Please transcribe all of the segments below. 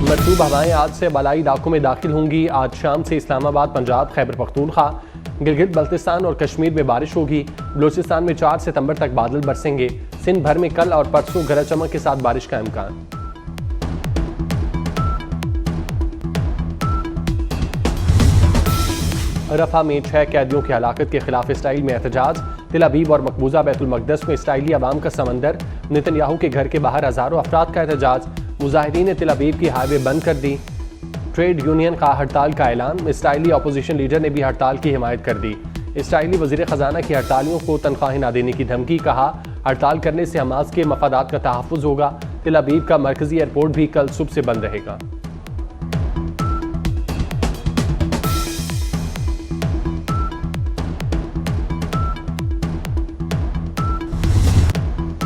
मरतूब हवाएं आज से बलाई इलाकों में दाखिल होंगी। आज शाम से इस्लामाबाद, पंजाब, खैबर पख्तूनख्वा, गिलगित बल्तिस्तान और कश्मीर में बारिश होगी। बलूचिस्तान में 4 सितंबर तक बादल बरसेंगे। सिंध भर में कल और परसों गरज चमक के साथ बारिश का इम्कान। रफा में 6 कैदियों की हलाकत के खिलाफ इसराइल में एहतजाज। तिल अबीब और मकबूजा बैतुल मकदस में इसराइली अवाम का समंदर। नेतन्याहू के घर के बाहर हजारों अफराद का एहतजाज। मुजाहिदीन ने तिल अबीब की हाईवे बंद कर दी। ट्रेड यूनियन का हड़ताल का ऐलान। इसराइली अपोजिशन लीडर ने भी हड़ताल की हिमायत कर दी। इसराइली वजीर खजाना की हड़तालियों को तनख्वाहें न देने की धमकी। कहा हड़ताल करने से हमास के मफादात का तहफ़्फ़ुज़ होगा। तिल अबीब का मरकजी एयरपोर्ट भी कल सुबह से बंद रहेगा।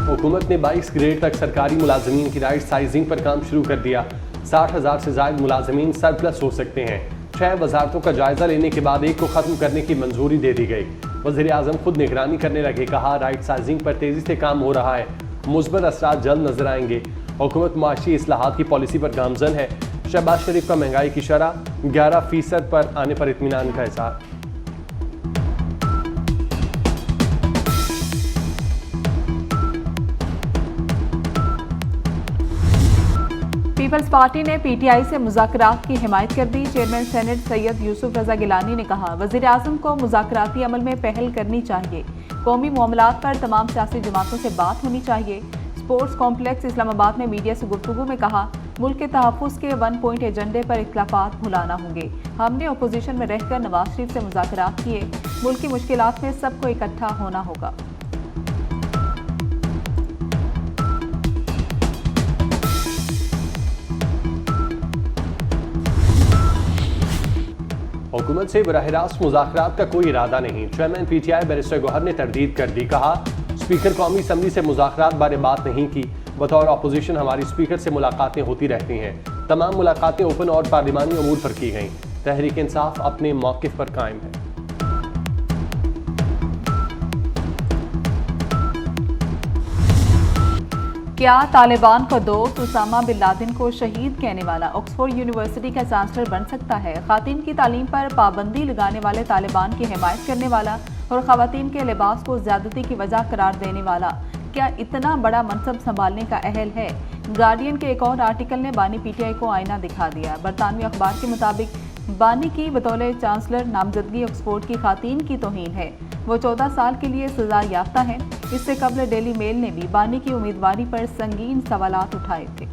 हुकूमत ने 22 ग्रेड तक सरकारी मुलाजमीन की राइट साइजिंग पर काम शुरू कर दिया। 60,000 से ज़ायद मुलाजमीन सरप्लस हो सकते हैं। 6 वजारतों का जायजा लेने के बाद एक को खत्म करने की मंजूरी दे दी गई। वज़ीर आज़म खुद निगरानी करने लगे। कहा राइट साइजिंग पर तेजी से काम हो रहा है। मुस्बत असरात जल्द नजर आएंगे। हुकूमत मुआशी इस्लाहात की पॉलिसी पर गामजन है। शहबाज शरीफ का महंगाई की शरह 11% पर आने पर इत्मीनान का इज़हार। पीपल्स पार्टी ने पीटीआई से मुज़ाकरात की हिमायत कर दी। चेयरमैन सेनेट सैयद यूसुफ रजा गिलानी ने कहा वज़ीर आज़म को मुज़ाकराती अमल में पहल करनी चाहिए। कौमी मामलात पर तमाम सियासी जमातों से बात होनी चाहिए। स्पोर्ट्स कॉम्प्लेक्स इस्लामाबाद में मीडिया से गुफ्तगू में कहा मुल्क के तहफ़्फ़ुज़ के 1 पॉइंट एजेंडे पर इख्तिलाफ़ात भुलाना होंगे। हमने अपोजिशन में रहकर नवाज शरीफ से मुज़ाकरात किए। मुल्क की मुश्किलात में सबको इकट्ठा होना होगा। हुकूमत से बराह रास्त मुज़ाकरात का कोई इरादा नहीं। चेयरमैन पीटीआई बैरिस्टर गौहर ने तरदीद कर दी। कहा स्पीकर कौमी असम्बली से मुज़ाकरात बारे बात नहीं की। बतौर अपोजिशन हमारी स्पीकर से मुलाकातें होती रहती हैं। तमाम मुलाकातें ओपन और पार्लिमानी अमूर पर की गईं। तहरीक इंसाफ अपने मौक़िफ़ पर कायम है। क्या तालिबान का दोस्त उसामा बिन लादेन को शहीद कहने वाला ऑक्सफोर्ड यूनिवर्सिटी का चांसलर बन सकता है? ख़वातीन की तालीम पर पाबंदी लगाने वाले तालिबान की हिमायत करने वाला और ख़वातीन के लिबास को ज़्यादती की वजह करार देने वाला क्या इतना बड़ा मनसब संभालने का अहल है? गार्डियन के एक और आर्टिकल ने बानी पीटीआई को आईना दिखा दिया। बरतानवी अखबार के मुताबिक बानी की बतौर चांसलर नामजदगी ऑक्सफोर्ड की ख़वातीन की तौहीन है। वो 14 साल के लिए सजा याफ्ता है। इससे कबल डेली मेल ने भी बानी की उम्मीदवारी पर संगीन सवालात उठाए थे।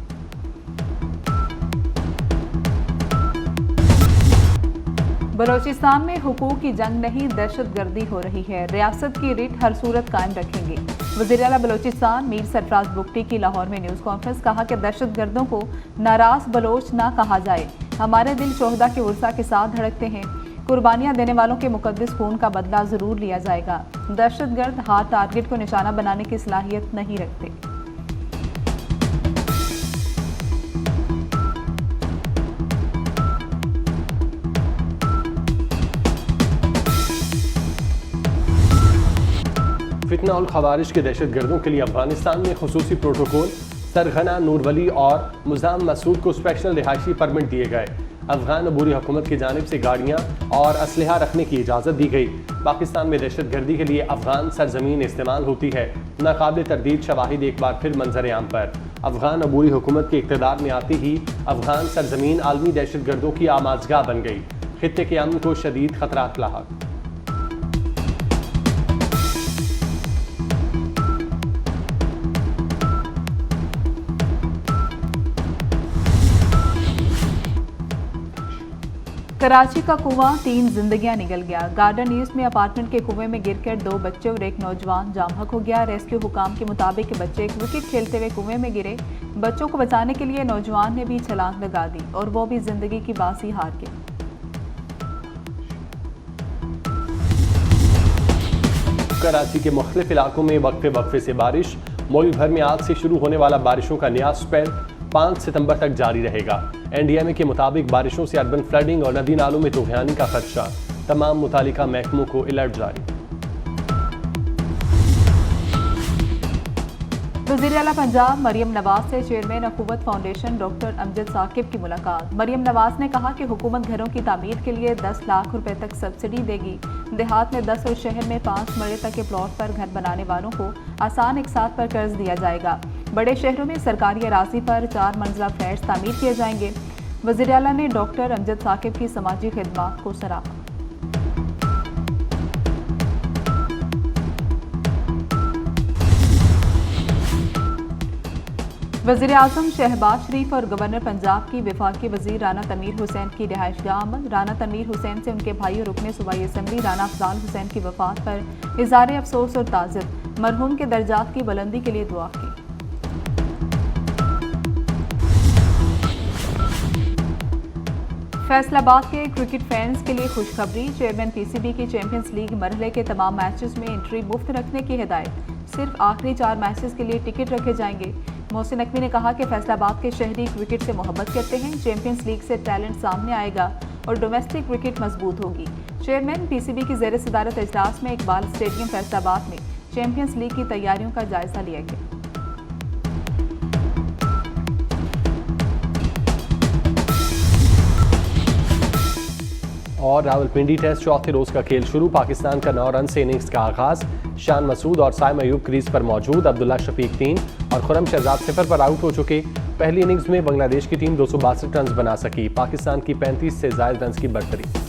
बलोचिस्तान में हुकूक की जंग नहीं, दहशतगर्दी हो रही है। रियासत की रिट हर सूरत कायम रखेंगे। वज़ीर आला बलोचिस्तान मीर सरफराज बुगटी की लाहौर में न्यूज़ कॉन्फ्रेंस। कहा कि दहशतगर्दों को नाराज बलोच ना कहा जाए। हमारे दिल शोहदा के उर्सा के साथ धड़कते हैं। कुर्बानियां देने वालों के मुकद्दस खून का बदला जरूर लिया जाएगा। दहशतगर्द हार टारगेट को निशाना बनाने की सलाहियत नहीं रखते। फितना और खवारिज के दहशतगर्दों के लिए अफगानिस्तान में खुसूसी प्रोटोकॉल। सरगना, नूरवली और मुजाम मसूद को स्पेशल रिहायशी परमिट दिए गए। अफगान अबूरी हुकूमत की जानिब से गाड़ियाँ और असलहा रखने की इजाज़त दी गई। पाकिस्तान में दहशतगर्दी के लिए अफगान सरजमीन इस्तेमाल होती है। नाकाबिल तरदीद शवाहिद एक बार फिर मंजर आम पर। अफगान अबूरी हुकूमत के इक़्तिदार में आती ही अफगान सरजमीन आलमी दहशतगर्दों की आमाजगाह बन गई। खित्ते के अमन को शदीद खतरात लाहक। कराची का कुआं 3 जिंदगियां निगल गया। गार्डन ईस्ट में अपार्टमेंट के कुएं में गिरकर 2 बच्चे और एक नौजवान जामहक हो गया। रेस्क्यू हुकाम के मुताबिक बच्चे एक विकेट खेलते हुए कुएं में गिरे। बच्चों को बचाने के लिए नौजवान ने भी छलांग लगा दी और वो भी जिंदगी की बासी हार गए। कराची के मुख्तलिफ इलाकों में वक्फे वक्फे से बारिश। मुल्क भर में आज से शुरू होने वाला बारिशों का नया स्पेल 5 सितंबर तक जारी रहेगा। एनडीएमए के मुताबिक बारिशों से अर्बन फ्लडिंग और नदी नालों में तूफ़ानी का खदशा। तमाम मुतालिका महकमों को अलर्ट जारी। वज़ीर आला पंजाब मरियम नवाज से चेयरमैन हुकूमत फाउंडेशन डॉक्टर अमजद साकिब की मुलाकात। मरियम नवाज ने कहा कि हुकूमत घरों की तामीर के लिए 10 लाख रुपए तक सब्सिडी देगी। देहात में 10 और शहर में 5 मरले तक के प्लॉट पर घर बनाने वालों को आसान इकसात पर कर्ज दिया जाएगा। बड़े शहरों में सरकारी अराजी पर 4 मंजिला फ्लैट्स तामीर किए जाएंगे। वज़ीर आला ने डॉक्टर अमजद साकिब की समाजी खिदमात को सराहा। वज़ीर आज़म शहबाज शरीफ और गवर्नर पंजाब की वफाकी वज़ीर राना तनवीर हुसैन की रिहाइशगाह आमद। राना तनवीर हुसैन से उनके भाई और रुकने सूबाई असम्बली राना अफजाल हुसैन की वफात पर इज़हार अफसोस और ताज़ियत। मरहूम के दर्जात की बुलंदी के लिए दुआ की। फैसलाबाद के क्रिकेट फैंस के लिए खुशखबरी। चेयरमैन पीसीबी की चैंपियंस लीग मरहले के तमाम मैचेस में एंट्री मुफ्त रखने की हिदायत। सिर्फ आखिरी 4 मैचेस के लिए टिकट रखे जाएंगे। मोहसिन नकवी ने कहा कि फैसलाबाद के शहरी क्रिकेट से मोहब्बत करते हैं। चैंपियंस लीग से टैलेंट सामने आएगा और डोमेस्टिक क्रिकेट मजबूत होगी। चेयरमैन पीसीबी की ज़ेर सदारत इजलास में इकबाल स्टेडियम फैसलाबाद में चैंपियंस लीग की तैयारियों का जायजा लिया गया। और रावलपिंडी टेस्ट चौथे रोज का खेल शुरू। पाकिस्तान का 9 रन से इनिंग्स का आगाज। शान मसूद और साइम अयूब क्रीज पर मौजूद। अब्दुल्ला शफीक 3 और खुरम शहजाद 0 पर आउट हो चुके। पहली इनिंग्स में बांग्लादेश की टीम 262 रन बना सकी। पाकिस्तान की 35 से ज्यादा रन की बढ़तरी।